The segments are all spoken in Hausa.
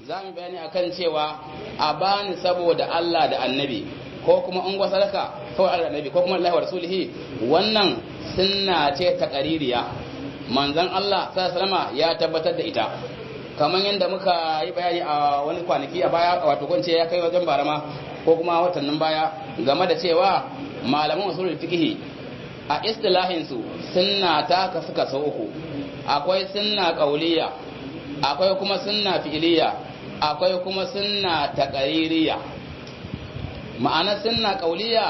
za mu bayani akan cewa a bani saboda Allah da annabi ko kuma an gwa sadaka saboda Allah da annabi ko kuma Allah wa rasulihi, wannan sunna ce ta qaririya. Manzon Allah sallallahu alaihi wasallam ya tabbatar da ita, kamar yadda muka yi bayani a wani kwanaki a baya, wato kun ce ya kai wajen barama ko kuma watannin baya, game da cewa malaman usulul fiqh a istilahin su sunna ta kasu kaso uku. Akwai sunna qauliyya, akwai kuma sunna fi'liyya, akwai kuma sunna taqririyya. Ma'ana sunna qauliyya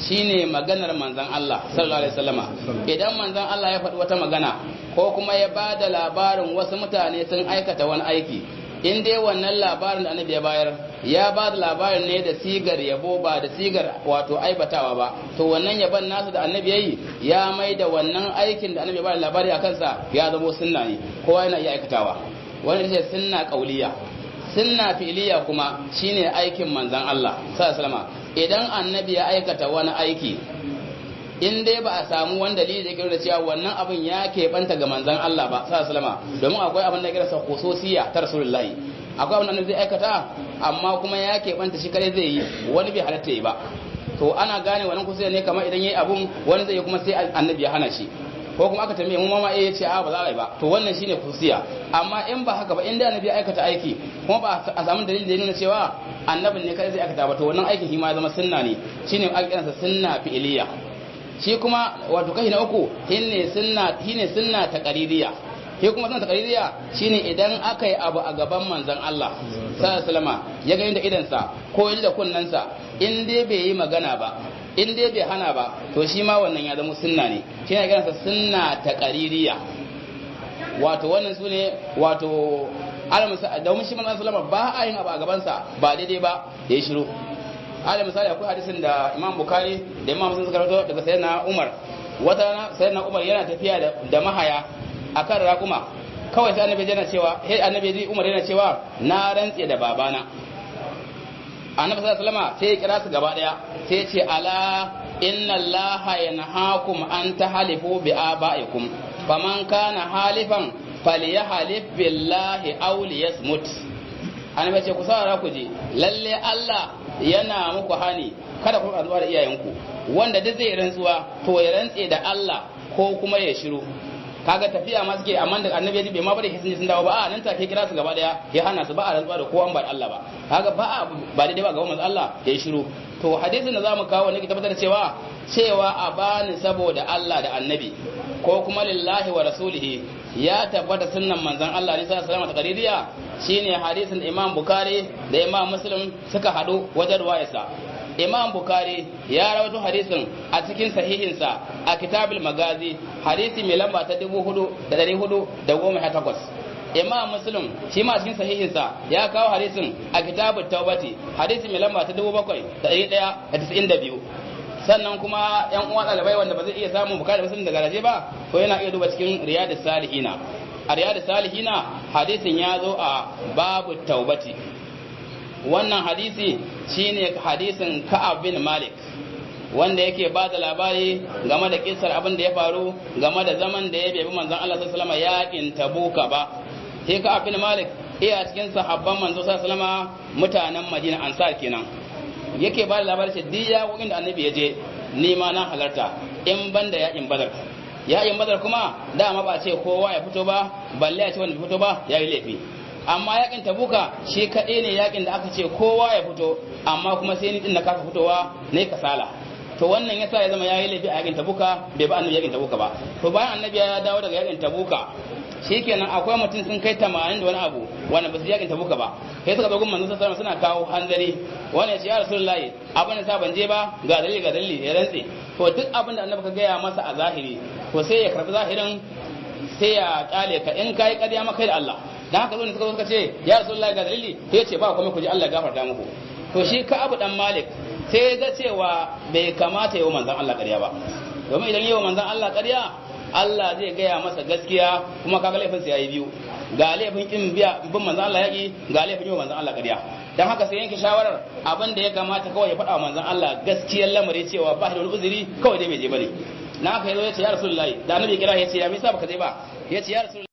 shine maganar manzon Allah sallallahu alaihi wasallama. Idan manzon Allah ya faɗi wata magana ko kuma ya bada labarin wasu mutane sun aikata wani aiki, in dai wannan labarin da annabi ya bayar ya bada labarin ne da sigar yabo ba da sigar wato aibatawa ba, to wannan yabon nasu da annabi yayi ya mai da wannan aikin da annabi ya bada labari a kansa ya zama sunna ne, kowa yana iya aikatawa. Wannan ce sunna qauliyya. Sunna fi'liya kuma shine aikin manzon Allah sallallahu alaihi wasallama. Idan annabi ya aikata wani aiki, in dai ba a samu wani dalili da ke nuna cewa wannan abin ya keɓanta ga manzon Allah ba sallallahu alaihi wasallam, domin akwai abin da ke rasa khususiyya ta rasulullahi, akwai abin da zai aikata amma kuma ya keɓanta shi kare zai yi, wani bai halatta yi ba. To ana gane wannan khususiyya ne kamar idan yayi abun wani zai yi kuma sai annabi ya hana shi, ko kuma aka tambaye mu mama ya ce a ba za a yi ba, to wannan shine khususiyya. Amma in ba haka ba, in dai annabi ya aikata aiki kuma ba a samu dalili da ya nuna cewa annabin ne kai zai aikata ba, to wannan aikin shi ma ya zama sunna ne, shine ake kiransa sunna fi'liya. Shi kuma wato kashi na uku shine sunna taqririyya. Shi kuma sunna taqririyya shine idan aka yi abu a gaban manzon Allah sallallahu alaihi wasallam, ya ga inda idansa ko ya ji da kunnansa, in dai bai yi magana ba, in dai bai hana ba, to shi ma wannan ya zama sunna ne, shi ne kiransa sunna taqririyya. Wato wannan sune wato domin shi manzon sallallahu alaihi wasallam ba a yin abu a gabansa ba daidai ba ya yi shiru. Alal misali akwai hadisin da Imam Bukhari da Imam Muslim suka rawaito daga Sayyidina Umar. Wata rana Sayyidina Umar yana tafiya da mahaya akan raƙuma, kawai sai annabi Umar yana cewa na rantse da babana. Annabi sallallahu alaihi wasallam sai ya kira su gaba daya, sai ya ce ala inna Allaha yanhaakum an tahalifu bi abaikum faman kana halifan falyahlif billahi aw liyasmut. Annabi ya ce ku saurara ku ji, lalle Allah yana muku hani kada ku rantsuwa da iyayenku, wanda duk zai rantsuwa to ya rantse da Allah ko kuma ya shiru. Kaga tafiya ma suke, amma da annabi ya ji bai ma bari sun dawo ba, a nan take kira su gaba daya ya hana su ba a rantsuwa da kowa ba Allah ba. Kaga ba daidai ba ga manzo Allah ya shiru. To hadisin da zamu kawo ne ke tabbatar da cewa a bani saboda Allah da annabi ko kuma lillahi wa rasulihi ya tabbata sunnan manzon Allah ne sallallahu alaihi wasallam taqririyya, shine hadisin Imam Bukhari da Imam Muslim suka hadu wajen ruwayarsa. Imam Bukhari ya rawaito hadisin a cikin sahihinsa a Kitabul Magazi, hadisi mai lamba ta 4418. Imam Muslim shi ma cikin sahihinsa ya kawo hadisin a Kitabut Tawbati, hadisi mai lamba ta 7192. Sannan kuma yan uwa ɗalibai wanda ba zai iya samun Bukhari Muslim daga garaje ba, to yana iya duba cikin Riyadus Salihina. A Riyadus Salihina hadisin ya zo a babu Tawbati. Wannan hadisi shine hadisin Ka'ab bin Malik, wanda yake ba da labari game da kissar abin da ya faru game da zaman da ya bebi manzon Allah sallallahu alaihi wasallam yakin Tabuka ba. Sai Ka'ab bin Malik iya cikin sahabban manzon sallallahu alaihi wasallam mutanen Madina Ansar kenan. Yake ba da labari ce duk yaƙoƙin da annabi ya je ni ma na halarta, in banda yaƙin Badar. Yaƙin Badar kuma dama ba ce kowa ya fito ba, balle ya ce wanda bai fito ba yayi laifi. Amma yakin Tabuka shi kaɗai ne yakin da aka ce kowa ya fito, amma kuma sai ni din da kaka fitowa ne kasala. To wannan yasa ya zama yayi laifi a yakin Tabuka, bai ba annabi yakin Tabuka ba. To bayan annabi ya dawo daga yakin Tabuka, shikenan akwai mutum sun kai 80 da wani abu wanda ba su yakin Tabuka ba. Sai suka zo gun manzon sallallahu alaihi wasallam suna kawo hanzari. Wani ya ce ya Rasulullahi, abin da sa ban je ba ga dalili ya rantse. To duk abin da annabi ka gaya masa a zahiri, to sai ya karbi zahirin sai ya kyale ka, in kai ƙarya maka da Allah. Dan haka zo ne suka ce ya Rasulullahi ga dalili, sai ya ce ba kuma ku ji Allah ya gafarta muku. To shi Ka'ab dan Malik sai ga cewa bai kamata yayi manzon Allah ƙarya ba, domin idan yayi manzon Allah ƙarya Allah zai gaya masa gaskiya, kuma kaga laifin sa yayi biyu, ga laifin kin bin manzon Allah yaki, ga laifin yayi manzon Allah ƙarya. Dan haka sai yanke shawarar abin da ya kamata kawai ya faɗa wa manzon Allah gaskiyar lamari cewa ba shi da wani uzuri, kawai dai bai je bane. Na haka yazo ya ce ya Rasulullahi, da annabi kira ya ce ya me yasa baka je ba, ya ce ya Rasulullahi